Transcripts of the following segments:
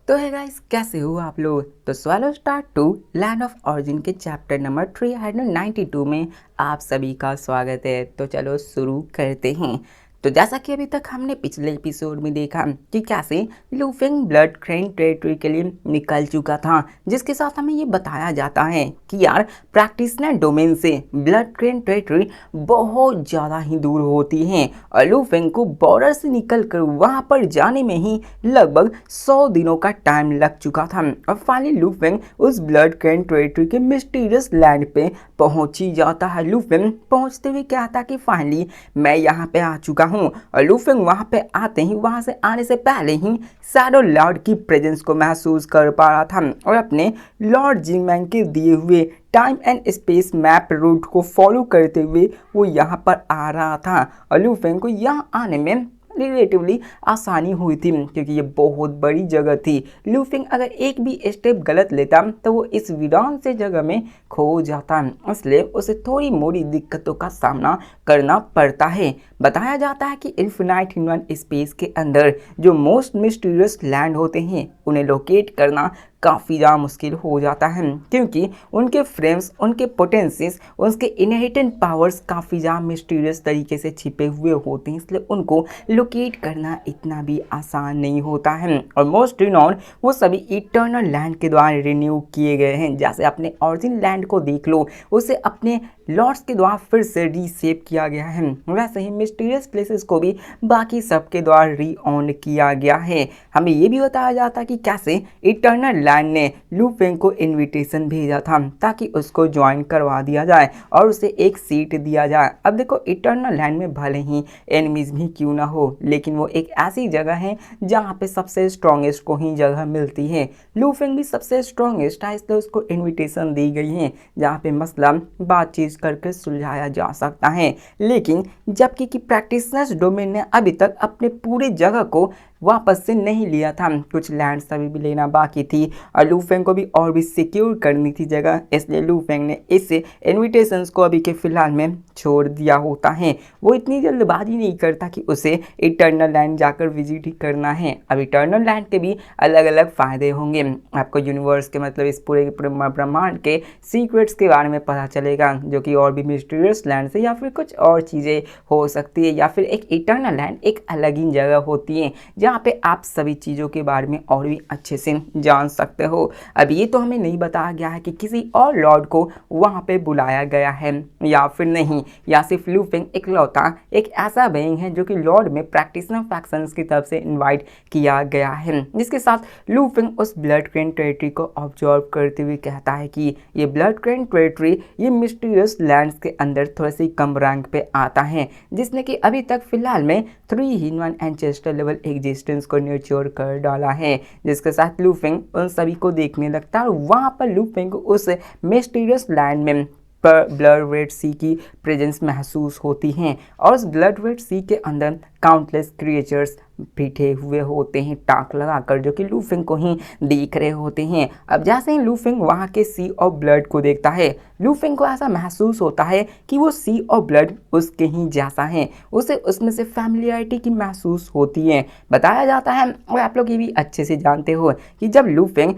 तो है गाइस, कैसे हो आप लोग। तो swallow star 2 land of origin के चैप्टर नंबर 392 में आप सभी का स्वागत है। तो चलो शुरू करते हैं। तो जैसा कि अभी तक हमने पिछले एपिसोड में देखा कि कैसे लू फेंग ब्लड क्रेन टेरिटरी के लिए निकल चुका था, जिसके साथ हमें ये बताया जाता है कि यार प्रैक्टिशनर डोमेन से ब्लड क्रेन टेरिटरी बहुत ज़्यादा ही दूर होती है और लू फेंग को बॉर्डर से निकल कर वहाँ पर जाने में ही लगभग 100 दिनों का टाइम लग चुका था। और फाइनली लू फेंग उस ब्लड क्रेन टेरिटरी के मिस्टीरियस लैंड पे पहुंच ही जाता है। लू फेंग पहुंचते हुए कहता कि फाइनली मैं यहाँ पे आ चुका हूँ। और लू फेंग वहाँ पे आते ही, वहाँ से आने से पहले ही शैडो लॉर्ड की प्रेजेंस को महसूस कर पा रहा था और अपने लॉर्ड जिंगमैन के दिए हुए time and space map route को फॉलो करते हुए वो यहाँ पर आ रहा था। और लू फेंग को यहाँ आने में रिलेटिवली आसानी हुई थी क्योंकि ये बहुत बड़ी जगह थी। लू फेंग अगर एक भी स्टेप गलत लेता तो वो इस वीरान से जगह में खो जाता, इसलिए उसे थोड़ी मोड़ी दिक्कतों का सामना करना पड़ता है। बताया जाता है कि इन्फिनाइट ह्यूमन स्पेस के अंदर जो मोस्ट मिस्टीरियस लैंड होते हैं उन्हें लोकेट करना काफ़ी ज़्यादा मुश्किल हो जाता है क्योंकि उनके फ्रेम्स, उनके पोटेंसीज, उनके इनहेरिटेंट पावर्स काफ़ी ज़्यादा मिस्टीरियस तरीके से छिपे हुए होते हैं, इसलिए उनको लोकेट करना इतना भी आसान नहीं होता है। और मोस्ट रिनॉन वो सभी इटर्नल लैंड के द्वारा रिन्यू किए गए हैं। जैसे अपने ऑरिजिन लैंड को देख लो, उसे अपने लॉर्ड्स के द्वारा फिर से रीसेप किया गया है, वैसे ही मिस्टीरियस प्लेसेस को भी बाकी सबके द्वारा रीऑन किया गया है। हमें ये भी बताया जाता है कि कैसे इटर्नल लैंड ने लू फेंग को इनविटेशन भेजा था ताकि उसको ज्वाइन करवा दिया जाए और उसे एक सीट दिया जाए। अब देखो, इटर्नल लैंड में भले ही एनिमीज भी क्यों ना हो, लेकिन वो एक ऐसी जगह है जहाँ पे सबसे स्ट्रॉन्गेस्ट को ही जगह मिलती है। लू फेंग भी सबसे स्ट्रॉन्गेस्ट है, इसलिए उसको इन्विटेशन दी गई है जहाँ पे मसला बातचीत करके सुलझाया जा सकता है। लेकिन जबकि कि प्रैक्टिशनर्स डोमेन ने अभी तक अपने पूरी जगह को वापस से नहीं लिया था, कुछ लैंड अभी भी लेना बाकी थी और लू फेंग को भी और भी सिक्योर करनी थी जगह, इसलिए लू फेंग ने इस इन्विटेशंस को अभी के फिलहाल में छोड़ दिया होता है। वो इतनी जल्दबाजी नहीं करता कि उसे इटर्नल लैंड जाकर विजिट ही करना है। अब इटर्नल लैंड के भी अलग अलग फ़ायदे होंगे, आपको यूनिवर्स के मतलब इस पूरे ब्रह्मांड के सीक्रेट्स के बारे में पता चलेगा, जो कि और भी मिस्टीरियस लैंड से या फिर कुछ और चीज़ें हो सकती है, या फिर एक इटर्नल लैंड एक अलग ही जगह होती है जहाँ पे आप सभी चीज़ों के बारे में और भी अच्छे से जान सकते हो। अब ये तो हमें नहीं बताया गया है कि किसी और लॉर्ड को वहाँ पे बुलाया गया है या फिर नहीं, या सिर्फ लू फेंग इकलौता एक ऐसा बीइंग है जो कि लॉर्ड में प्रैक्टिशनर फैक्शंस की तरफ से इनवाइट किया गया है, जिसके साथ लू फेंग उस ब्लड क्रेन टेरिटरी को ऑब्जर्व करते हुए कहता है कि ये ब्लड क्रेन टेरिटरी ये मिस्टीरियस लैंड्स के अंदर थोड़ा सी कम रैंक पे आता है, जिसने कि अभी तक फिलहाल में 3 ह्यूमन एंसेस्टर लेवल एग्जिस्टेंस को न्यूचर कर डाला है, जिसके साथ लू फेंग उन सभी को देखने लगता है और वहाँ पर लू फेंग को उस मिस्टीरियस लैंड में ब्लड रेड सी की प्रेजेंस महसूस होती हैं और उस ब्लड रेड सी के अंदर काउंटलेस क्रिएचर्स बैठे हुए होते हैं टाँक लगाकर, जो कि लू फेंग को ही देख रहे होते हैं। अब जैसे ही लू फेंग वहाँ के सी ऑफ ब्लड को देखता है, लू फेंग को ऐसा महसूस होता है कि वो सी ऑफ ब्लड उसके ही जैसा है, उसे उसमें से फैमिलियरिटी की महसूस होती है। बताया जाता है और आप लोग ये भी अच्छे से जानते हो कि जब लू फेंग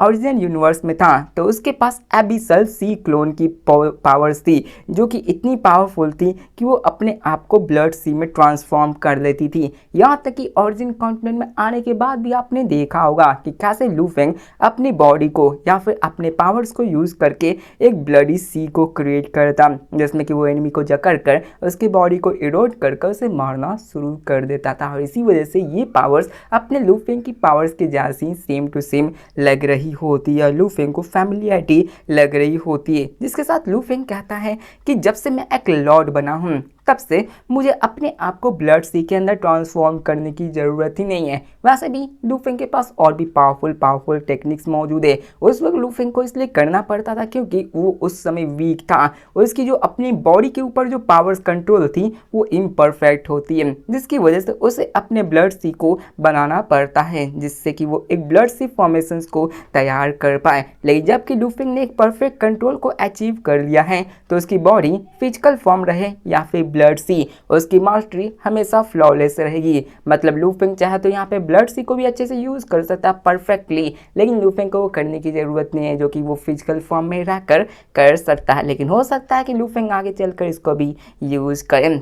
ओरिजिनल यूनिवर्स में था तो उसके पास एबिसल सी क्लोन की पावर्स थी, जो कि इतनी पावरफुल थी कि वो अपने आप को ब्लड सी में ट्रांसफॉर्म कर लेती थी। यहाँ तक कि ओरिजिन कॉन्टिनेंट में आने के बाद भी आपने देखा होगा कि कैसे लू फेंग अपनी बॉडी को या फिर अपने पावर्स को यूज करके एक ब्लडी सी को क्रिएट करता, जिसमें कि वो एनिमी को जकड़ कर उसकी बॉडी को इरोड कर उसे मारना शुरू कर देता था। और इसी वजह से ये पावर्स अपने लू फेंग की पावर्स के जैसी सेम टू सेम लग रही होती है, लू फेंग को फैमिलियरिटी लग रही होती है। जिसके साथ लू फेंग कहता है कि जब से मैं एक लॉर्ड बना हूँ तब से मुझे अपने आप को ब्लड सी के अंदर ट्रांसफॉर्म करने की ज़रूरत ही नहीं है। वैसे भी लू फेंग के पास और भी पावरफुल टेक्निक्स मौजूद है। उस वक्त लू फेंग को इसलिए करना पड़ता था क्योंकि वो उस समय वीक था और उसकी जो अपनी बॉडी के ऊपर जो पावर्स कंट्रोल थी वो इम्परफेक्ट होती है, जिसकी वजह से उसे अपने ब्लड सी को बनाना पड़ता है जिससे कि वो एक ब्लड सी फॉर्मेशन को तैयार कर पाए। लेकिन जबकि लू फेंग ने एक परफेक्ट कंट्रोल को अचीव कर लिया है तो उसकी बॉडी फिजिकल फॉर्म रहे या फिर ब्लड सी उसकी मास्टरी हमेशा फ्लॉलेस रहेगी। मतलब लू फेंग चाहे तो यहाँ पे ब्लड सी को भी अच्छे से यूज़ कर सकता है परफेक्टली, लेकिन लू फेंग को वो करने की ज़रूरत नहीं है जो कि वो फिजिकल फॉर्म में रहकर कर सकता है। लेकिन हो सकता है कि लू फेंग आगे चलकर इसको भी यूज़ करें।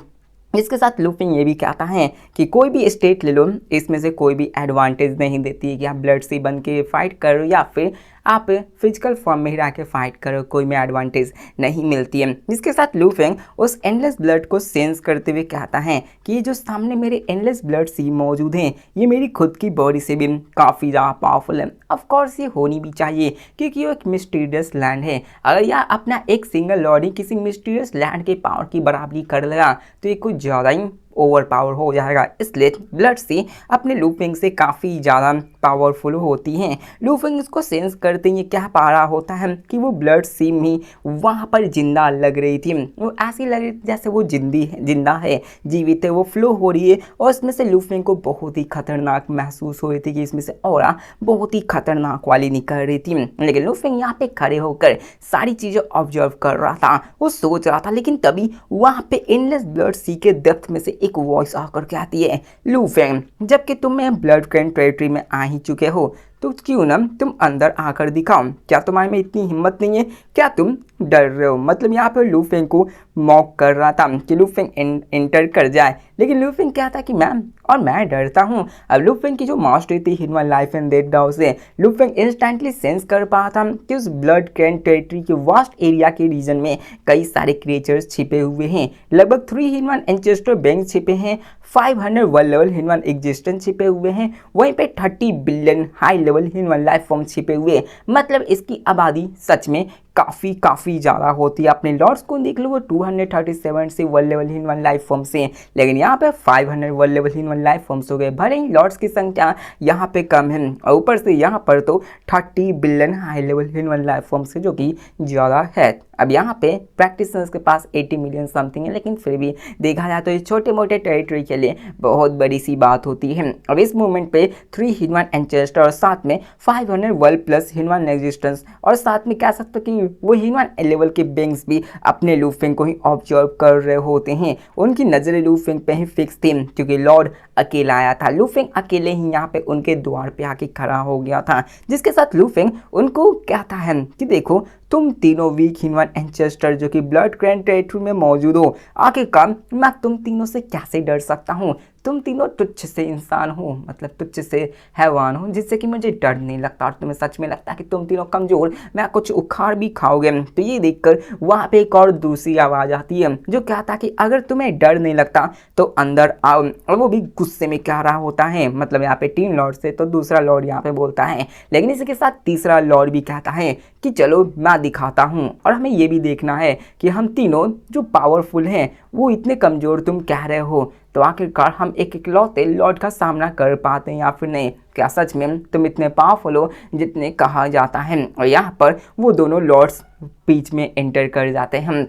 इसके साथ लू फेंग ये भी कहता है कि कोई भी स्टेट ले लो, इसमें से कोई भी एडवांटेज नहीं देती है कि आप ब्लड सी बन के फाइट करो या फिर आप फिजिकल फॉर्म में ही रह के फाइट करो, कोई में एडवांटेज नहीं मिलती है। जिसके साथ लू फेंग उस एंडलेस ब्लड को सेंस करते हुए कहता है कि ये जो सामने मेरे एंडलेस ब्लड सी मौजूद हैं ये मेरी खुद की बॉडी से भी काफ़ी ज़्यादा पावरफुल है। ऑफ कोर्स ये होनी भी चाहिए क्योंकि वो एक मिस्टीरियस लैंड है। अगर यह अपना एक सिंगल लॉर्ड ही किसी मिस्टीरियस लैंड के पावर की बराबरी कर लेगा तो ये कुछ ज़्यादा ही ओवर पावर हो जाएगा। इसलिए ब्लड सी अपने लू फेंग से काफ़ी ज़्यादा पावरफुल होती हैं। लू फेंग इसको सेंस करते ही क्या पा रहा होता है कि वो ब्लड सी ही वहाँ पर जिंदा लग रही थी। वो ऐसी लग रही थी जैसे वो जिंदा है, जीवित है, वो फ्लो हो रही है और इसमें से लू फेंग को बहुत ही खतरनाक महसूस हो रही थी कि इसमें से ऑरा बहुत ही खतरनाक वाली निकल रही थी। लेकिन लू फेंग यहाँ पे खड़े होकर सारी चीज़ें ऑब्जर्व कर रहा था, वो सोच रहा था। लेकिन तभी वहाँ पे एंडलेस ब्लड सी के डेप्थ में से एक वॉइस आकर कहती है, लू फेंग जबकि तुम ब्लड क्रेन टेरिटरी में आ ही चुके हो तो क्यों ना तुम अंदर आकर दिखाओ, क्या तुम्हारे में इतनी हिम्मत नहीं है, क्या तुम डर रहे हो। मतलब यहाँ पे लू फेंग को मॉक कर रहा था कि लू फेंग एंटर कर जाए, लेकिन लू फेंग क्या था कि मैं डरता हूँ। अब लू फेंग की जो मास्टरी थी हिडन लाइफ एंड डेथ डाउ से लू फेंग इंस्टेंटली सेंस कर पाया था कि उस ब्लड क्रेन टेरिटरी के वास्ट एरिया के रीजन में कई सारे क्रिएचर्स छिपे हुए हैं। लगभग 3 हिडन एंसेस्टर बैंक छिपे हैं, 500 वर्ल्ड लेवल हिडन एग्जिस्टेंस छिपे हुए हैं, वहीं पे 30 billion high level hidden life form छिपे हुए। मतलब इसकी आबादी सच में काफ़ी ज़्यादा होती है। अपने लॉर्ड्स को देख लो, वो 237 से world level hidden life form से, लेकिन यहाँ पे 500 world level hidden life forms हो गए। भले ही लॉर्ड्स की संख्या यहाँ पे कम है और ऊपर से यहाँ पर तो 30 billion high level hidden life forms है जो कि ज़्यादा है। अब यहाँ पे प्रैक्टिशनर्स के पास 80 मिलियन समथिंग है, लेकिन फिर भी देखा जाए तो इस छोटे मोटे टेरिटरी के लिए बहुत बड़ी सी बात होती है। अब इस मूवमेंट पे 3 हिडन एंसेस्टर और साथ में 500 वर्ल्ड प्लस हिडन एग्जिस्टेंस और साथ में कह सकते हो कि वो हिडन लेवल के बेंग्स भी अपने लू फेंग को ही ऑब्जर्व कर रहे होते हैं। उनकी नज़रें लू फेंग पे ही फिक्स थी क्योंकि लॉर्ड अकेला आया था। लू फेंग अकेले ही यहाँ पे उनके द्वार पे आके खड़ा हो गया था, जिसके साथ लू फेंग उनको कहता है कि देखो तुम तीनों वीक हिडन एंसेस्टर जो कि ब्लड क्रेन टेरिटरी में मौजूद हो, आखिरकार मैं तुम तीनों से कैसे डर सकता हूँ। तुम तीनों तुच्छ से इंसान हो, मतलब तुच्छ से हैवान हो, जिससे कि मुझे डर नहीं लगता और तुम्हें सच में लगता है कि तुम तीनों कमज़ोर, मैं कुछ उखाड़ भी खाओगे। तो ये देखकर वहाँ पे एक और दूसरी आवाज़ आती है जो कहता है कि अगर तुम्हें डर नहीं लगता तो अंदर आओ। और वो भी गुस्से में कह रहा होता है। मतलब यहाँ पे 3 लॉर्ड से तो दूसरा लॉर्ड यहाँ पे बोलता है, लेकिन इसी के साथ तीसरा लॉर्ड भी कहता है कि चलो मैं दिखाता हूँ। और हमें ये भी देखना है कि हम तीनों जो पावरफुल हैं वो इतने कमज़ोर तुम कह रहे हो, तो आखिरकार हम एक इकलौते लॉर्ड का सामना कर पाते हैं या फिर नहीं। क्या सच में तुम इतने पावरफुल हो जितने कहा जाता है। और यहाँ पर वो दोनों लॉर्ड्स बीच में एंटर कर जाते हैं।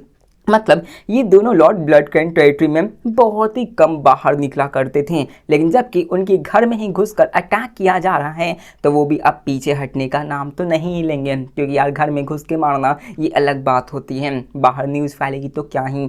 मतलब ये दोनों लॉर्ड ब्लड क्रेन टेरिटरी में बहुत ही कम बाहर निकला करते थे, लेकिन जबकि उनके घर में ही घुसकर अटैक किया जा रहा है तो वो भी अब पीछे हटने का नाम तो नहीं लेंगे, क्योंकि यार घर में घुस के मारना ये अलग बात होती है, बाहर न्यूज़ फैलेगी तो क्या ही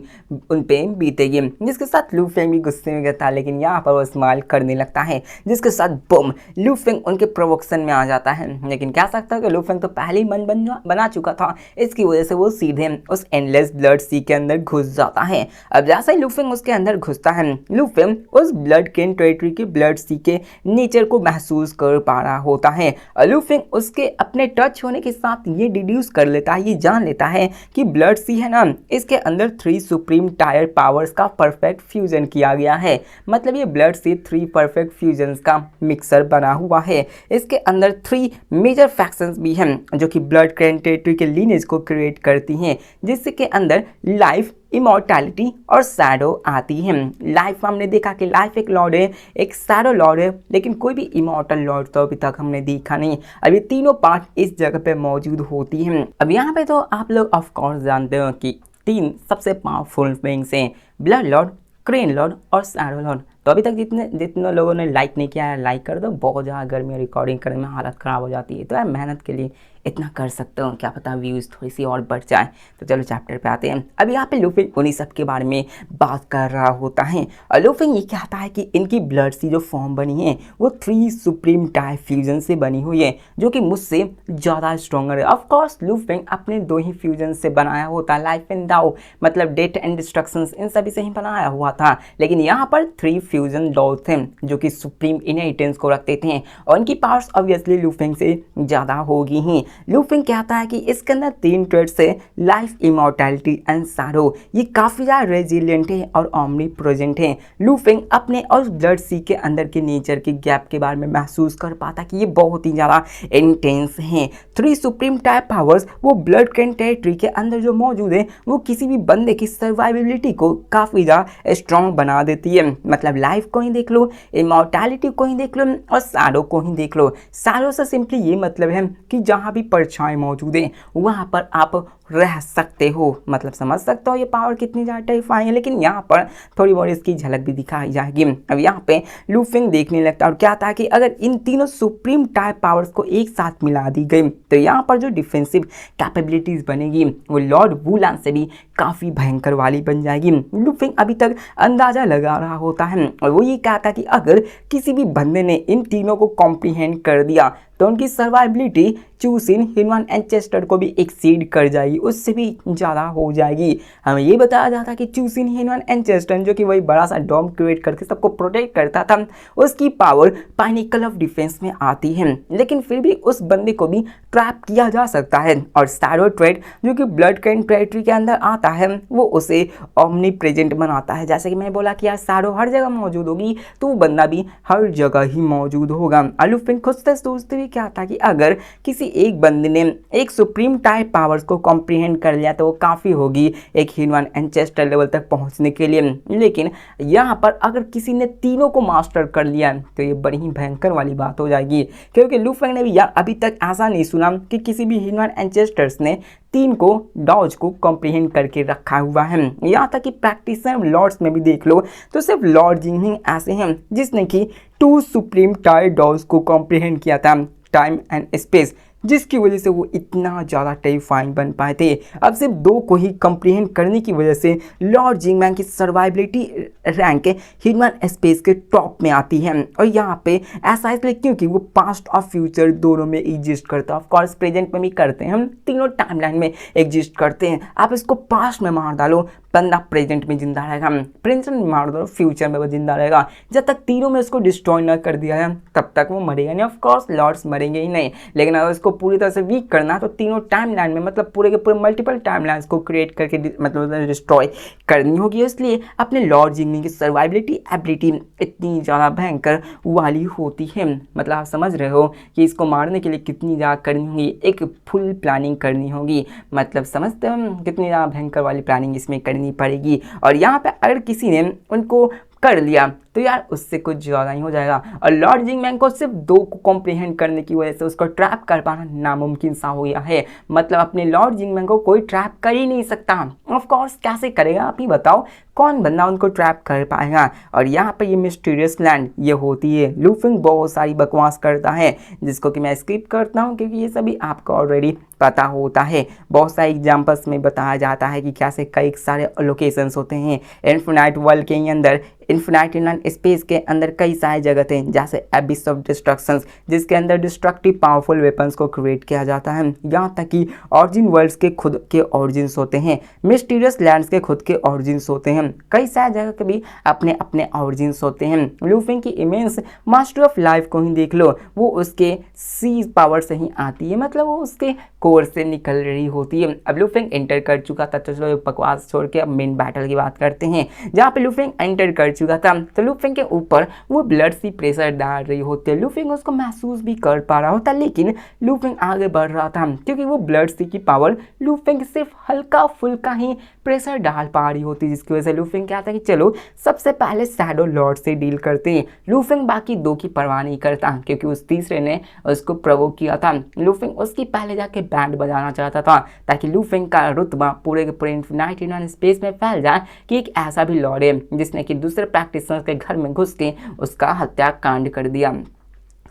उन पे बीतेगी। जिसके साथ लू फेंग भी गुस्से में गया, लेकिन यहाँ पर वो स्माइल करने लगता है, जिसके साथ बम लू फेंग उनके प्रोवोक्शन में आ जाता है। लेकिन कह सकता है कि लू फेंग तो पहले ही मन बना चुका था, इसकी वजह से वो सीधे उस एंडलेस ब्लड सी के अंदर घुस जाता है। अब जैसे ही लू फेंग उसके अंदर घुसता है, लू फेंग उस ब्लड क्रेन टेरिटरी के ब्लड सी के नेचर को महसूस कर पा रहा होता है। लू फेंग उसके अपने टच होने के साथ ये डिड्यूस कर लेता है, ये जान लेता है कि ब्लड सी है ना, इसके अंदर 3 सुप्रीम टायर पावर्स का परफेक्ट फ्यूजन किया गया है। मतलब ये ब्लड सी 3 परफेक्ट फ्यूजन्स का मिक्सर बना हुआ है। इसके अंदर 3 मेजर फैक्शंस भी हैं जो कि ब्लड क्रेन टेरिटरी के लीनेज को क्रिएट करती हैं, जिसके अंदर लाइफ, इमॉर्टैलिटी और शैडो आती है। लाइफ हमने देखा कि लाइफ एक लॉर्ड है, एक शैडो लॉर्ड है, लेकिन कोई भी इमॉर्टल लॉर्ड तो अभी तक हमने देखा नहीं। अब ये तीनों पार्ट इस जगह पे मौजूद होती हैं। अब यहाँ पे तो आप लोग ऑफ कोर्स जानते हो कि 3 सबसे पावरफुल बीइंग्स हैं, ब्लड लॉर्ड, क्रेन लॉर्ड और शैडो लॉर्ड। तो अभी तक जितने लोगों ने लाइक नहीं किया है लाइक कर दो, बहुत ज़्यादा गर्मी रिकॉर्डिंग करने में हालत ख़राब हो जाती है, तो यार मेहनत के लिए इतना कर सकते हो, क्या पता व्यूज़ थोड़ी सी और बढ़ जाए। तो चलो चैप्टर पे आते हैं। अब यहाँ पे लूफिंग उन्हीं सब के बारे में बात कर रहा होता है और लूफिंग ये कहता है कि इनकी ब्लड सी जो फॉर्म बनी है वो 3 सुप्रीम टाइप फ्यूजन से बनी हुई है जो कि मुझसे ज़्यादा स्ट्रॉन्गर है। ऑफकोर्स लूफिंग अपने 2 ही फ्यूजन से बनाया होता है, लाइफ एंड दाओ मतलब डेथ एंड डिस्ट्रक्शंस, इन सभी से ही बनाया हुआ था। लेकिन यहाँ पर 3 फ्यूजन लॉज थे जो कि सुप्रीम इनहेरिटेंस को रखते थे और उनकी पावर्स ऑब्वियसली लूफिंग से ज़्यादा होगी ही। लूफिंग कहता है कि इसके अंदर 3 ट्रेड्स है, लाइफ, इमॉर्टैलिटी एंड सारो। ये काफ़ी ज़्यादा रेजिलियंट है और ओमनी प्रेजेंट है। लूफिंग अपने और ब्लड सी के अंदर के नेचर के गैप के बारे में महसूस कर पाता कि ये बहुत ही ज़्यादा इंटेंस हैं। 3 सुप्रीम टाइप पावर्स वो ब्लड कैन टेरिटरी के अंदर जो मौजूद है वो किसी भी बंदे की सर्वाइबिलिटी को काफ़ी ज़्यादा स्ट्रॉन्ग बना देती है। मतलब लाइफ को ही देख लो, इमॉर्टैलिटी को ही देख लो और सारो को ही देख लो। सारो से सिंपली ये मतलब है कि जहाँ भी परछाई मौजूद है वहाँ पर आप रह सकते हो। मतलब समझ सकते हो ये पावर कितनी ज़्यादा टेरिफाइंग है। लेकिन यहाँ पर थोड़ी बहुत इसकी झलक भी दिखाई जाएगी। अब यहाँ पे लूफिंग देखने लगता है और क्या था कि अगर इन तीनों सुप्रीम टाइप पावर्स को एक साथ मिला दी गई तो यहाँ पर जो डिफेंसिव कैपेबिलिटीज बनेगी वो लॉर्ड वुलान से भी काफ़ी भयंकर वाली बन जाएगी। लूफिंग अभी तक अंदाजा लगा रहा होता है और वो ये कहता कि अगर किसी भी बंदे ने इन तीनों को कॉम्प्रीहेंड कर दिया तो उनकी सर्वाइबिलिटी चूसिन, हिनवान एंड चेस्टर को भी एक्सीड कर जाएगी, उससे भी ज़्यादा हो जाएगी। हमें ये बताया जाता कि चूसिन, हिनवान एंड चेस्टर जो कि वही बड़ा सा डोम क्रिएट करके सबको प्रोटेक्ट करता था, उसकी पावर पाइनिकल ऑफ डिफेंस में आती है। लेकिन फिर भी उस बंदे को भी ट्रैप किया जा सकता है और सारो ट्रेड जो कि ब्लड कैन टेरिटरी के अंदर आता है वो उसे ओमनी प्रेजेंट बनाता है। जैसे कि मैंने बोला कि यार सारो हर जगह मौजूद होगी तो वो बंदा भी हर जगह ही मौजूद होगा। लूफिंग खुद से सोचते हुए क्या था कि अगर किसी एक बंदे ने एक सुप्रीम टाइप पावर्स को कॉम्प्रीहेंड कर लिया तो वो काफ़ी होगी एक हिनवान एंड चेस्टर लेवल तक पहुंचने के लिए। लेकिन यहाँ पर अगर किसी ने तीनों को मास्टर कर लिया तो ये बड़ी ही भयंकर वाली बात हो जाएगी, क्योंकि लूफिंग ने भी यार अभी तक ऐसा नहीं सुना कि किसी भी हिनवान एंड चेस्टर्स ने 3 को डॉज को कॉम्प्रीहेंड करके रखा हुआ है। यहाँ तक कि प्रैक्टिसर लॉर्ड्स में भी देख लो तो सिर्फ लॉर्ड जिंगमिंग ऐसे हैं जिसने कि 2 सुप्रीम टाइप डॉज को कॉम्प्रीहेंड किया था, टाइम एंड स्पेस, जिसकी वजह से वो इतना ज़्यादा टेरिफाइंग बन पाए थे। अब सिर्फ 2 को ही कॉम्प्रीहेंड करने की वजह से लॉर्ड जिंगमैन की सर्वाइबिलिटी रैंक हिनवान स्पेस के टॉप में आती है। और यहाँ पे ऐसा इसलिए क्योंकि वो पास्ट और फ्यूचर दोनों में एग्जिस्ट करता है। ऑफकोर्स प्रेजेंट में भी करते हैं, हम तीनों टाइमलाइन में एग्जिस्ट करते हैं। आप इसको पास्ट में मार डालो बंदा प्रेजेंट में जिंदा रहेगा, प्रेजेंट में मार दो फ्यूचर में वो जिंदा रहेगा। जब तक तीनों में उसको डिस्ट्रॉय ना कर दिया है तब तक वो मरेगा नहीं। ऑफकोर्स लॉर्ड्स मरेंगे ही नहीं, लेकिन अगर उसको पूरी तरह से वीक करना तो तीनों टाइमलाइन में मतलब पूरे के पूरे मल्टीपल टाइमलाइंस को क्रिएट करके मतलब डिस्ट्रॉय करनी होगी। इसलिए अपने लॉर्ड जिंगमिंग की सर्वाइबिलिटी एबिलिटी इतनी ज़्यादा भयंकर वाली होती है। मतलब आप समझ रहे हो कि इसको मारने के लिए कितनी ज़्यादा करनी होगी, एक फुल प्लानिंग करनी होगी। मतलब समझते हो कितनी ज़्यादा भयंकर वाली प्लानिंग इसमें करनी पड़ेगी। और यहाँ पे अगर किसी ने उनको कर लिया तो यार उससे कुछ ज़्यादा ही हो जाएगा। और लॉर्ड जिंगमैन को सिर्फ 2 को कॉम्प्रीहेंड करने की वजह से उसको ट्रैप कर पाना नामुमकिन सा हो गया है। मतलब अपने लॉर्ड जिंगमैन को कोई ट्रैप कर ही नहीं सकता। ऑफ कोर्स कैसे करेगा आप ही बताओ, कौन बंदा उनको ट्रैप कर पाएगा। और यहाँ पे ये मिस्टीरियस लैंड ये होती है। लूफिंग बहुत सारी बकवास करता है जिसको कि मैं स्किप करता हूँ क्योंकि ये सभी आपको ऑलरेडी पता होता है। बहुत सारे एग्जाम्पल्स में बताया जाता है कि कैसे कई सारे लोकेशंस होते हैं इन्फिनाइट वर्ल्ड के अंदर, इन्फिनाइट इन स्पेस के अंदर कई सारे जगह थे जैसे एबिस ऑफ डिस्ट्रक्शंस जिसके अंदर डिस्ट्रक्टिव पावरफुल वेपन्स को क्रिएट किया जाता है। यहाँ तक कि ऑरिजिन वर्ल्ड्स के खुद के ऑरिजिन्स होते हैं, मिस्टीरियस लैंड्स के खुद के ऑरिजिन्स होते हैं, कई सारे जगह के भी अपने अपने ऑरिजिन्स होते हैं। लूफिंग की इमेंस मास्टर ऑफ लाइफ को ही देख लो, वो उसके सी पावर से ही आती है, मतलब वो उसके कोर से निकल रही होती है। अब लूफिंग एंटर कर चुका था, तो चलो बकवास छोड़ के अब मेन बैटल की बात करते हैं। जहाँ पे लूफिंग एंटर कर चुका था तो लूफिंग के ऊपर वो ब्लड सी प्रेशर डाल रही होती है। लूफिंग उसको महसूस भी कर पा रहा होता, लेकिन लूफिंग आगे बढ़ रहा था क्योंकि वो ब्लड सी की पावर लूफिंग सिर्फ हल्का फुल्का ही प्रेशर डाल पा रही होती, जिसकी वजह से लूफिंग क्या था कि चलो सबसे पहले शैडो लॉर्ड से डील करते हैं। लूफिंग बाकी 2 की परवाह नहीं करता क्योंकि उस तीसरे ने उसको प्रोवोक किया था। लूफिंग उसकी पहले जाके बैंड बजाना चाहता था ताकि लूफिंग का रुतबा पूरे के पूरे इन्फिनाइट इन स्पेस में फैल जाए कि एक ऐसा भी लॉर्ड है जिसने कि दूसरे प्रैक्टिशनर्स के घर में घुस के उसका हत्याकांड कर दिया।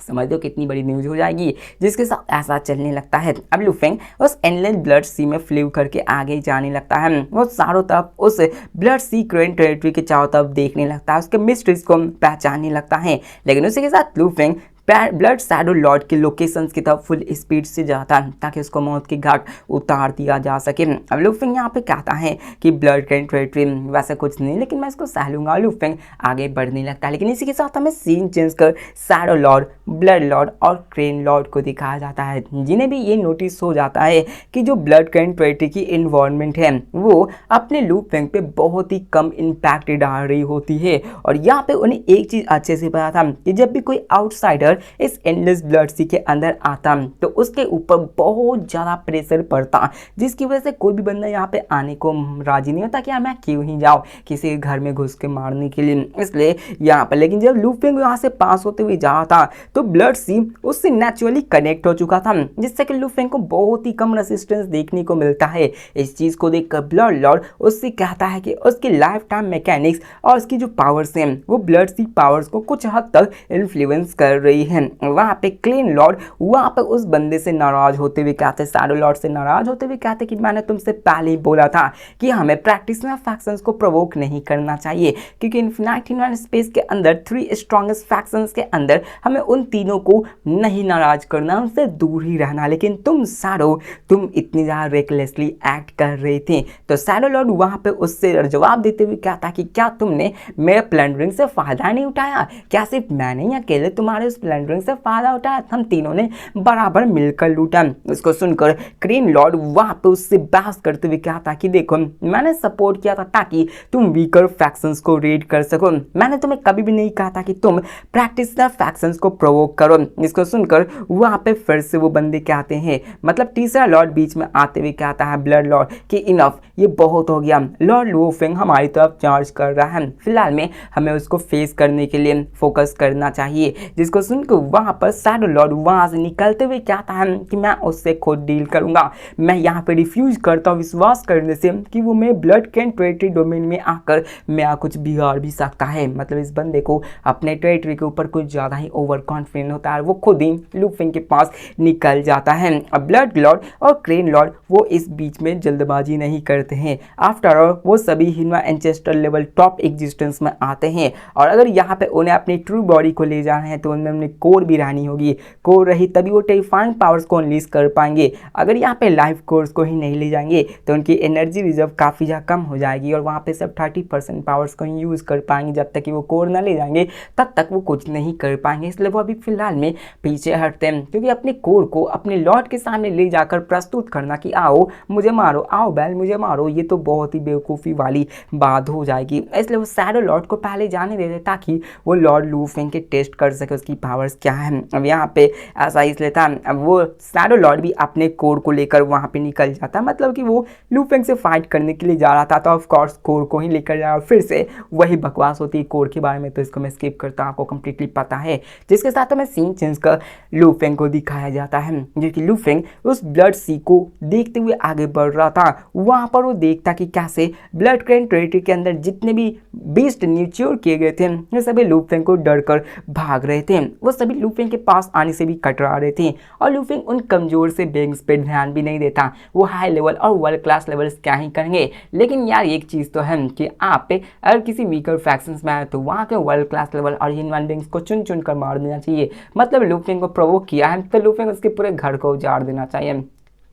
समझ लो कितनी बड़ी न्यूज हो जाएगी। जिसके साथ ऐसा चलने लगता है। अब लू फेंग उस एंडलेस ब्लड सी में फ्लू करके आगे जाने लगता है। वो चारों तरफ उस ब्लड सी करेंट टेरिटरी के चारों तरफ देखने लगता है, उसके मिस्ट्रीज को पहचानने लगता है। लेकिन उसी के साथ लू फेंग ब्लड शैडो लॉर्ड के लोकेशंस की तरफ फुल स्पीड से जाता है ताकि उसको मौत की घाट उतार दिया जा सके। अब लू फेंग यहाँ पे कहता है कि ब्लड करेंट टेरिटरी वैसे कुछ नहीं, लेकिन मैं इसको सह लूंगा। लू फेंग आगे बढ़ने लगता है। लेकिन इसी के साथ हमें सीन चेंज कर शैडो लॉर्ड, ब्लड लॉर्ड और क्रेन लॉर्ड को दिखाया जाता है, जिन्हें भी ये नोटिस हो जाता है कि जो ब्लड करेंट टेरिटरी की इन्वायरमेंट है वो अपने लू फेंग पे बहुत ही कम इम्पैक्ट डाल रही होती है। और यहाँ पे उन्हें एक चीज अच्छे से पता था कि जब भी कोई आउटसाइडर इस एंडलेस ब्लड सी के अंदर आता तो उसके ऊपर बहुत ज्यादा प्रेशर पड़ता, जिसकी वजह से कोई भी बंदा यहाँ पे आने को राजी नहीं होता कि यार मैं क्यों ही जाऊँ किसी के घर में घुस के मारने के लिए। इसलिए यहाँ पर लेकिन जब लू फेंग यहाँ से पास होते हुए जा रहा था तो ब्लड सी उससे नेचुरली कनेक्ट हो चुका था, जिससे कि लू फेंग को बहुत ही कम रेसिस्टेंस देखने को मिलता है। इस चीज को देखकर ब्लड लॉर्ड उससे कहता है कि उसकी लाइफ टाइम मैकेनिक्स और उसकी जो पावर्स हैं वो ब्लड सी पावर्स को कुछ हद तक इन्फ्लुएंस कर रही है। वहां पे क्लीन लॉर्ड वहां पे उस बंदे से नाराज होते हुए कहते, शैडो लॉर्ड से नाराज होते हुए कहते कि मैंने तुमसे पहले ही बोला था कि हमें प्रैक्टिशनर फैक्शंस को प्रोवोक नहीं करना चाहिए, क्योंकि इन्फिनाइट इनवन स्पेस के अंदर 3 स्ट्रॉन्गेस्ट फैक्शंस के अंदर हमें उन तीनों को नहीं नाराज करना, उनसे दूर ही रहना। लेकिन तुम शैडो, तुम इतनी ज्यादा रेकलेसली एक्ट कर रहे थे। तो शैडो लॉर्ड वहां पे उससे जवाब देते हुए कहता कि क्या तुमने मेरे प्लंडरिंग से फायदा नहीं उठाया? क्या सिर्फ मैंने ही अकेले तुम्हारे उस प्लंडरिंग से फायदा उठाया? हम तीनों ने बराबर मिलकर लूटा। इसको सुनकर क्रीन लॉर्ड वहां पे उससे बहस करते हुए कहता कि देखो, मैंने सपोर्ट किया था ताकि तुम वीकर फैक्शंस को रेड कर सको। मैंने तुम्हें कभी भी नहीं कहा था कि तुम प्रैक्टिशनर फैक्शंस को प्रोवोक करो। इसको सुनकर वहां पे फिर से वो बंदे कहते हैं, मतलब तीसरा लॉर्ड बीच में आते हुए कहता है ब्लड लॉर्ड कि इनफ, ये बहुत हो गया। लॉर्ड लू फेंग हमारी तरफ चार्ज कर रहा है, फिलहाल में हमें उसको फेस करने के लिए फोकस करना चाहिए। जिसको सुनकर वहां पर शैडो लॉर्ड वहां से निकलते हुए कहता है कि मैं उससे खुद डील करूंगा। मैं यहाँ पे रिफ्यूज करता हूँ विश्वास करने से कि वो मेरे ब्लड कैन टेरिटरी डोमेन में आकर मेरा कुछ बिगाड़ भी सकता है। मतलब इस बंदे को अपने टेरिटरी के ऊपर कुछ ज्यादा ही ओवर कॉन्फिडेंट होता है, वो खुद ही लू फेंग के पास निकल जाता है। अब ब्लड लॉर्ड और क्रेन लॉर्ड वो इस बीच में जल्दबाजी नहीं करते हैं। आफ्टर ऑल वो सभी हिनवा एंचेस्टर लेवल टॉप एग्जिस्टेंस में आते हैं, और अगर यहाँ पे उन्हें अपनी ट्रू बॉडी को ले जाना है तो उनमें उन्हें कोर भी रहनी होगी। कोर रही तभी वो टेरिफाइंग पावर्स को अनलीज कर पाएंगे। अगर यहाँ पे लाइफ कोर्स को ही नहीं ले जाएंगे तो उनकी एनर्जी रिजर्व काफ़ी ज़्यादा कम हो जाएगी, और वहाँ पे सब 30% पावर्स को यूज़ कर पाएंगे। जब तक कि वो कोर ना ले जाएंगे तब तक वो कुछ नहीं कर पाएंगे। इसलिए वो अभी फिलहाल में पीछे हटते हैं, क्योंकि अपने कोर को अपने लॉर्ड के सामने ले जाकर प्रस्तुत करना कि आओ मुझे मारो, आओ बैल मुझे मारो, ये तो बहुत ही बेवकूफ़ी वाली बात हो जाएगी। इसलिए वो शैडो लॉर्ड को पहले जाने दे दे ताकि वो लॉर्ड लू फेंग के टेस्ट कर सके उसकी पावर्स क्या है। अब यहाँ पे ऐसा इसलिए था, अब वो शैडो लॉर्ड भी अपने कोर को लेकर वहाँ पे निकल जाता, मतलब कि वो लू फेंग से फाइट करने के लिए जा रहा था, तो ऑफ कोर्स कोर को ही लेकर जाएगा। फिर से वही बकवास होती है कोर के बारे में, तो इसको मैं स्किप करता हूँ, आपको कंप्लीटली पता है। जिसके साथ हमें सीन चेंज कर लू फेंग को दिखाया जाता है, जो कि लू फेंग उस ब्लड सी को देखते हुए आगे बढ़ रहा था। वहाँ पर वो देखता कि कैसे ब्लड क्रेन टेरिटरी के अंदर जितने भी बीस्ट न्यूच्योर किए गए थे वो सभी लू फेंग को डर कर भाग रहे थे। वो सभी लू फेंग के पास आने से भी कतरा रहे थे, और लू फेंग उन कमजोर से बेंग्स पे ध्यान भी नहीं देता। वो हाई लेवल और वर्ल्ड क्लास लेवल्स क्या ही करेंगे। लेकिन यार एक चीज़ तो है कि आप अगर किसी वीकर फैक्शंस में आए तो वहाँ के वर्ल्ड क्लास लेवल और ह्यूमन बींग्स को चुन चुन कर मार देना चाहिए। मतलब लू फेंग को प्रोवोक किया है तो लू फेंग उसके पूरे घर को उजाड़ देना चाहिए।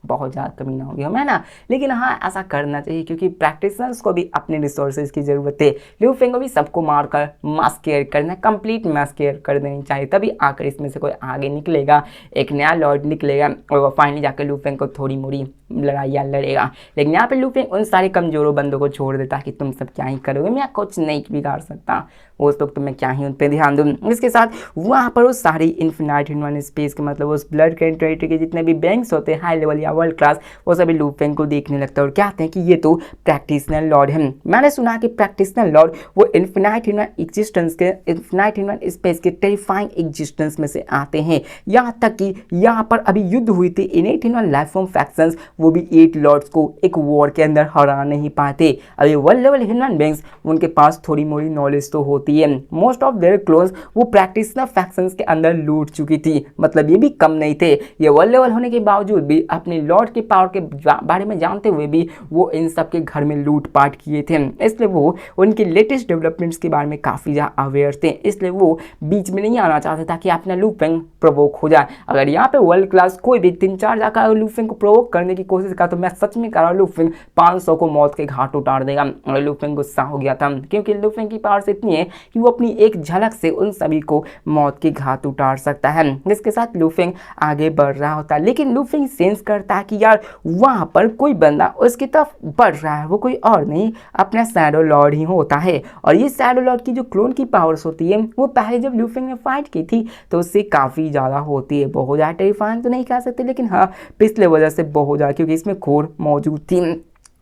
बहुत ज़्यादा कमीना हो गया मैं ना, लेकिन हाँ ऐसा करना चाहिए क्योंकि प्रैक्टिशनर्स को भी अपने रिसोर्सेज की ज़रूरत है। लू फेंग को भी सबको मारकर मास केयर करना, कंप्लीट मास केयर कर देनी चाहिए, तभी आकर इसमें से कोई आगे निकलेगा, एक नया लॉर्ड निकलेगा, और वो फाइनली जाकर लू फेंग को थोड़ी मोड़ी लड़ाइयाँ लड़ेगा। लेकिन यहाँ पे लू फेंग उन सारे कमजोरों बंदों को छोड़ देता कि तुम सब क्या ही करोगे, मैं कुछ नहीं बिगाड़ सकता, उस लोग तो मैं क्या ही उन पर ध्यान दूँ। इसके साथ वहाँ पर वो सारी इन्फिनाइट ह्यूमन स्पेस के मतलब उस ब्लड कैन टेरिटरी के जितने भी बैंक्स होते हैं हाई लेवल या वर्ल्ड क्लास, वो सभी लू फेंग को देखने लगता है और कहते हैं कि ये तो प्रैक्टिशनर लॉर्ड है। मैंने सुना कि प्रैक्टिशनर लॉर्ड वो इन्फिनाइट ह्यूमन एग्जिस्टेंस के, इन्फिनाइट ह्यूमन स्पेस के टेरिफाइंग एग्जिस्टेंस में से आते हैं। यहाँ तक कि यहाँ पर अभी युद्ध हुई थी इनेट ह्यूमन लाइफ फॉर्म फैक्शंस वो भी 8 लॉर्ड्स को एक वॉर के अंदर हरा नहीं पाते। अभी 1 लेवल ह्यूमन बींग्स उनके पास थोड़ी मोड़ी नॉलेज तो होती है। मोस्ट ऑफ देयर क्लोन्स वो प्रैक्टिशनर फैक्शंस के अंदर लूट चुकी थी, मतलब ये भी कम नहीं थे। ये 1 लेवल होने के बावजूद भी अपने लॉर्ड के पावर के बारे में जानते हुए भी वो इन सब के घर में लूटपाट किए थे, इसलिए वो उनके लेटेस्ट डेवलपमेंट्स के बारे में काफ़ी ज़्यादा अवेयर थे। इसलिए वो बीच में नहीं आना चाहते ताकि अपना लू फेंग प्रोवोक हो जाए। अगर यहाँ पे वर्ल्ड क्लास कोई भी 3-4 जाकर लू फेंग को प्रोवोक करने की कोशिश करा तो मैं सच में कह रहा हूँ लू फेंग 500 को मौत के घाट उतार देगा। और लू फेंग गुस्सा हो गया था क्योंकि लू फेंग की पावर इतनी है कि वो अपनी एक झलक से उन सभी को मौत के घाट उतार सकता है। जिसके साथ लू फेंग आगे बढ़ रहा होता है, लेकिन लू फेंग सेंस करता है कि यार वहाँ पर कोई बंदा उसकी तरफ बढ़ रहा है, वो कोई और नहीं अपना शैडो लॉर्ड ही होता है। और ये शैडो लॉर्ड की जो क्लोन की पावर्स होती है वो पहले जब लू फेंग ने फाइट की थी तो उससे काफ़ी ज़्यादा होती है। बहुत ज़्यादा टेरिफाइंग तो नहीं कह सकते, लेकिन हाँ पिछले वजह से बहुत ज़्यादा, क्योंकि इसमें खोर मौजूद थी।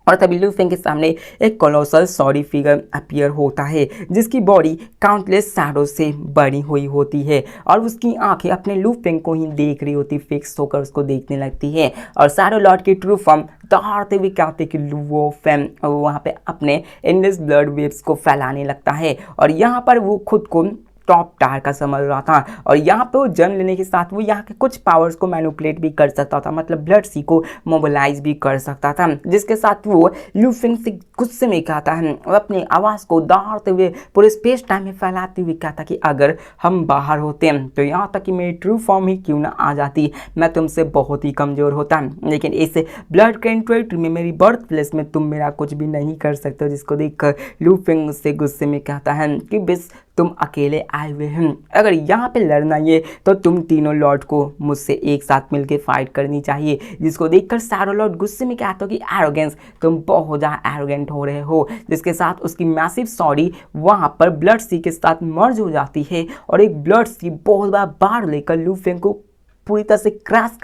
और तभी लू फेंग के सामने एक कोलोसल सॉरी फिगर अपीयर होता है जिसकी बॉडी काउंटलेस शैडो से बनी हुई होती है और उसकी आंखें अपने लू फेंग को ही देख रही होती, फिक्स होकर उसको देखने लगती है। और शैडो लॉर्ड की ट्रू फॉर्म दहाड़ते हुए कहते कि लू फेम वहाँ पे अपने एंडलेस ब्लड वेव्स को फैलाने लगता है और यहाँ पर वो खुद को टॉप टायर का समझ रहा था। और यहाँ पे वो जन्म लेने के साथ वो यहाँ के कुछ पावर्स को मैनिपुलेट भी कर सकता था, मतलब ब्लड सी को मोबिलाइज भी कर सकता था। जिसके साथ वो लू फेंग से गुस्से में कहता है और अपनी आवाज़ को दहाड़ते हुए पूरे स्पेस टाइम में फैलाते हुए कहता कि अगर हम बाहर होते तो यहाँ तक कि मेरी ट्रू फॉर्म ही क्यों ना आ जाती, मैं तुमसे बहुत ही कमज़ोर होता, लेकिन इस ब्लड कैन टेरिटरी में मेरी बर्थ प्लेस में तुम मेरा कुछ भी नहीं कर सकते। जिसको देखकर लू फेंग उससे गुस्से में कहता है कि बस तुम अकेले आए हुए हैं, अगर यहाँ पे लड़ना ही है तो तुम तीनों लॉर्ड को मुझसे एक साथ मिलकर फाइट करनी चाहिए। जिसको देखकर शैडो लॉर्ड गुस्से में कहता हो कि एरोगेंस, तुम बहुत ज़्यादा एरोगेंट हो रहे हो। जिसके साथ उसकी मैसिव सॉरी वहाँ पर ब्लड सी के साथ मर्ज हो जाती है और एक ब्लड सी बहुत बड़ा बाढ़ लेकर लू फेंग को पूरी तरह से क्रॉस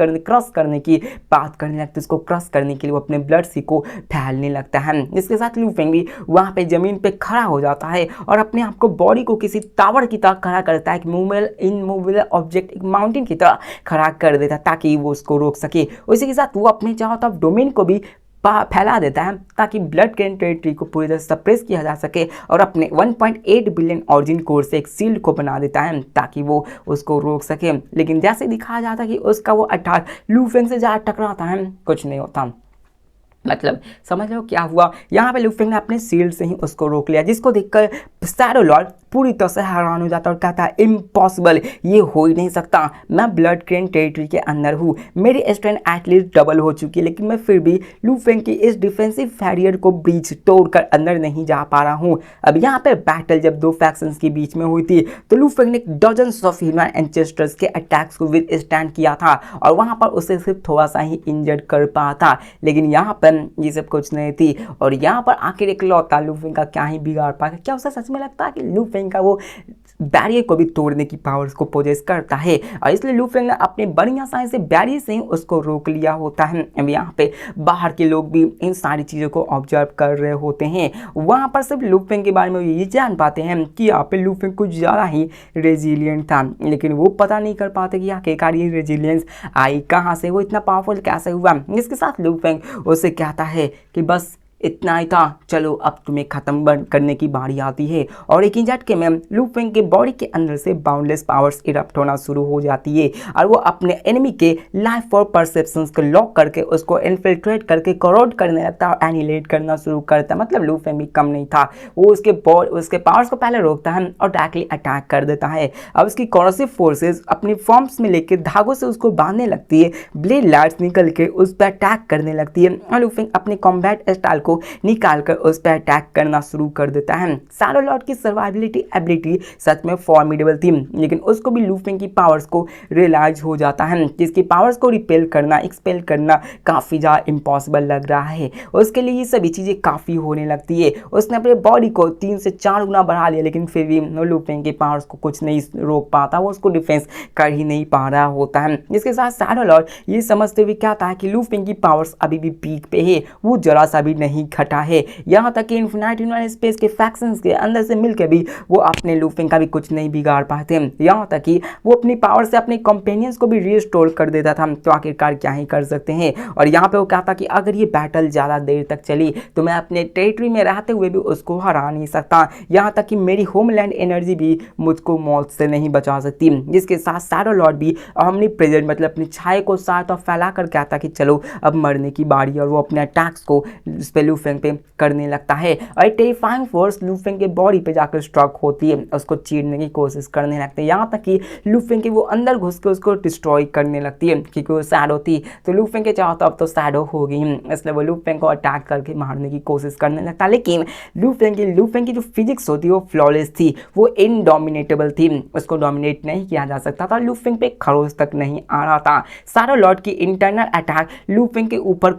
करने की बात करने लगता है। उसको क्रॉस करने के लिए वो अपने ब्लड सी को फैलने लगता है। इसके साथ लू फेंग भी वहाँ पे ज़मीन पे खड़ा हो जाता है और अपने आप को बॉडी को किसी टावर की तरह खड़ा करता है, एक इनमूवेबल ऑब्जेक्ट एक माउंटेन की तरह खड़ा कर देता है ताकि वो उसको रोक सके। उसी के साथ वो अपने चारों तरफ डोमेन को भी फैला देता है ताकि ब्लड कैन टेरिटरी को पूरी तरह सप्रेस किया जा सके और अपने 1.8 बिलियन ऑरिजिन कोर से एक शील्ड को बना देता है ताकि वो उसको रोक सके। लेकिन जैसे दिखाया जाता है कि उसका वो अटैक लू फेंग से ज़्यादा टकराता है, कुछ नहीं होता। मतलब समझ लो क्या हुआ, यहाँ पे लू फेंग ने अपने शील्ड से ही उसको रोक लिया। जिसको देखकर शैडो लॉर्ड पूरी तरह से हैरान हो जाता है और कहता है इम्पॉसिबल, ये हो ही नहीं सकता, मैं ब्लड कैन टेरिटरी के अंदर हूँ, मेरी स्ट्रेंथ एटलीस्ट डबल हो चुकी है, लेकिन मैं फिर भी लू फेंग की इस डिफेंसिव बैरियर को ब्रीच तोड़कर अंदर नहीं जा पा रहा हूँ। अब यहाँ पे बैटल जब दो फैक्शंस के बीच में हुई थी तो लू फेंग ने डजन्स ऑफ ह्यूमन एंसेस्टर्स के अटैक्स को विद स्टैंड किया था और वहाँ पर उसे सिर्फ थोड़ा सा ही इंजर्ड कर पाया था। लेकिन यहाँ पर ये सब कुछ नहीं थी और यहाँ पर आखिर एक लौता लू फेंग का क्या ही बिगाड़ पाएगा। क्या उसे सच में लगता है कि लू फेंग का वो बैरियर को भी तोड़ने की पावर्स को पोजेस करता है और इसलिए लू फेंग ने अपने बढ़िया साइज से बैरियर से ही उसको रोक लिया होता है। अब यहाँ पे बाहर के लोग भी इन सारी चीज़ों को ऑब्जर्व कर रहे होते हैं। वहाँ पर सिर्फ लू फेंग के बारे में ये जान पाते हैं कि यहाँ पे लू फेंग कुछ ज़्यादा ही रेजिलियंट था, लेकिन वो पता नहीं कर पाते कि आखिरकार ये रेजिलियंस आई कहाँ से, वो इतना पावरफुल कैसे हुआ। जिसके साथ लू फेंग उससे कहता है कि बस इतना ही था, चलो अब तुम्हें खत्म करने की बारी आती है। और एक ही झटके में लू फेंग के बॉडी के अंदर से बाउंडलेस पावर्स इरप्ट होना शुरू हो जाती है और वो अपने एनिमी के लाइफ और परसेप्शंस को लॉक करके उसको इन्फिल्ट्रेट करके करोड करने लगता है और एनिलेट करना शुरू करता है। मतलब लू फेंग भी कम नहीं था, वो उसके पावर्स को पहले रोकता है और डायरेक्टली अटैक कर देता है। अब उसकी कॉरसिव फोर्सेज अपनी फॉर्म्स में लेकर धागों से उसको बांधने लगती है, ब्लेड लाइट्स निकल के उस पर अटैक करने लगती है और लू फेंग अपने कॉम्बैट स्टाइल को निकालकर उस पर अटैक करना शुरू कर देता है। शैडो लॉर्ड की सर्वाइवलिटी एबिलिटी सच में फॉर्मिडेबल थी, लेकिन उसको भी लू फेंग की पावर्स को रियलाइज हो जाता है जिसकी पावर्स को रिपेल करना एक्सपेल करना काफ़ी ज़्यादा इम्पॉसिबल लग रहा है। उसके लिए ये सभी चीज़ें काफ़ी होने लगती है। उसने अपने बॉडी को 3 से 4 गुना बढ़ा लिया, लेकिन फिर भी लू फेंग के पावर्स को कुछ नहीं रोक पाता, वो उसको डिफेंस कर ही नहीं पा रहा होता है। जिसके साथ शैडो लॉर्ड ये समझते हुए कहता है कि लू फेंग की पावर्स अभी भी पीक पे है, वो जरा सा भी नहीं नहीं घटा है। यहाँ तक कि इन्फिनिटी वाले स्पेस के फैक्शंस के अंदर से मिलकर भी वो अपने लूफिंग का भी कुछ नहीं बिगाड़ पाते। यहाँ तक कि वो अपनी पावर से अपने कंपेनियंस को भी रिस्टोर कर देता था। तो आखिरकार क्या ही कर सकते हैं। और यहाँ पे वो कहता कि अगर ये बैटल ज़्यादा देर तक चली तो मैं अपने टेरिटरी में रहते हुए भी उसको हरा नहीं सकता। यहाँ तक कि मेरी होमलैंड एनर्जी भी मुझको मौत से नहीं बचा सकती। जिसके साथ शैडो लॉर्ड भी omni प्रेजेंट मतलब अपनी छाया को साथ और फैला कर कहता कि चलो अब मरने की बारी, और वो अपने अटैक्स को इस पे लूफेंग पे करने लगता है। और टेरिफाइंग फोर्स लूफेंग के बॉडी पे जाकर स्ट्रक होती है, उसको चीरने की कोशिश करने लगते हैं। यहाँ तक कि लूफेंग के वो अंदर घुस के उसको डिस्ट्रॉय करने लगती है, क्योंकि वो शैडो थी। तो लूफेंग के चाहो तो अब तो शैडो हो गई, इसलिए वो लूफेंग को अटैक करके मारने की कोशिश करने लगता है। लेकिन लूफेंग की जो फिजिक्स होती है वो फ्लॉलेस थी, वो इनडोमिनेटेबल थी, उसको डोमिनेट नहीं किया जा सकता था। लूफेंग पे खरोच तक नहीं आ रहा था। शैडो लॉर्ड की इंटरनल अटैक लूफेंग के ऊपर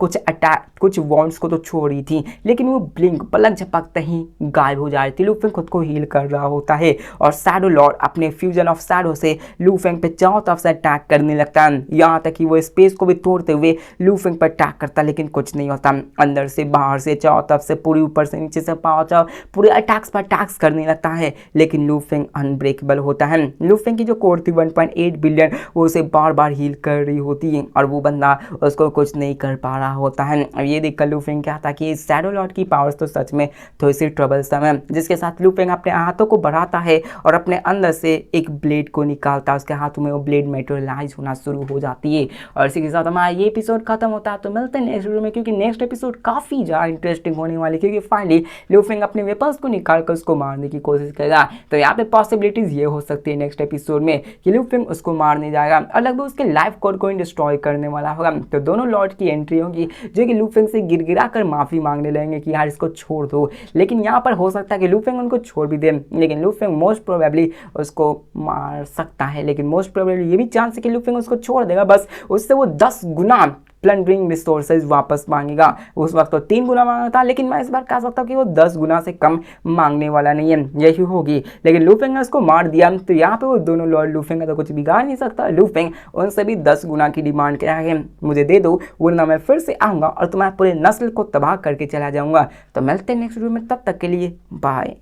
कुछ वॉन्ड्स को तो छोड़ रही थी, लेकिन वो ब्लिंक पलक झपकते ही गायब हो जा रही थी। लूफेंग खुद को हील कर रहा होता है और शैडो लॉर्ड अपने फ्यूजन ऑफ शैडो से लूफेंग पे चारों तरफ से अटैक करने लगता है। यहाँ तक कि वो स्पेस को भी तोड़ते हुए लूफेंग पर अटैक करता, लेकिन कुछ नहीं होता। अंदर से बाहर से चारों तरफ से पूरी ऊपर से नीचे से पाँव पूरे अटैक्स पर अटैक्स करने लगता है, लेकिन लूफेंग अनब्रेकेबल होता है। लूफेंग की जो कोर थी 1.8 बिलियन वो उसे बार बार हील कर रही होती है और वो बंदा उसको कुछ नहीं कर पा रहा होता है। अब ये देखकर लूफेंग कहता कि शैडो लॉर्ड की पावर्स तो सच में थोड़ी सी ट्रबलसम है। जिसके साथ लूफेंग अपने हाथों को बढ़ाता है और अपने अंदर से एक ब्लेड को निकालता है। उसके हाथों में वो ब्लेड मेटेरियलाइज होना शुरू हो जाती है और इसी के साथ हमारा ये एपिसोड खत्म होता है। तो मिलते हैं नेक्स्ट वीडियो में, क्योंकि नेक्स्ट एपिसोड काफ़ी ज़्यादा इंटरेस्टिंग होने वाली, क्योंकि फाइनली लूफेंग अपने वेपन्स को निकाल कर उसको मारने की कोशिश करेगा। तो यहाँ पे पॉसिबिलिटीज ये हो सकती है नेक्स्ट एपिसोड में कि लूफेंग उसको मारने जाएगा और लगभग उसके लाइफ कोड को डिस्ट्रॉय करने वाला होगा। तो दोनों लॉर्ड की एंट्री होगी जो कि लूफेंग से गिड़गिड़ा कर माफी मांगने लगेंगे कि यार इसको छोड़ दो। लेकिन यहाँ पर हो सकता है कि लूफेंग उनको छोड़ भी दे, लेकिन लूफेंग मोस्ट प्रोबेबली उसको मार सकता है। लेकिन मोस्ट प्रोबेबली ये भी चांस है कि लूफेंग उसको छोड़ देगा, बस उससे वो 10 गुना प्लंडरिंग रिसोर्सेज वापस मांगेगा। उस वक्त तो 3 गुना मांगा था, लेकिन मैं इस बार कह सकता हूँ कि वो 10 गुना से कम मांगने वाला नहीं है, यही होगी। लेकिन लूफेंग ने उसको मार दिया, तो यहाँ पे वो दोनों लॉर्ड लूफेंग का तो कुछ बिगाड़ नहीं सकता। लूफेंग उनसे भी 10 गुना की डिमांड किया है, मुझे दे दो वरना मैं फिर से आऊँगा और तुम्हारे पूरे नस्ल को तबाह करके चला जाऊँगा। तो मिलते हैं नेक्स्ट वीडियो में, तब तक के लिए बाय।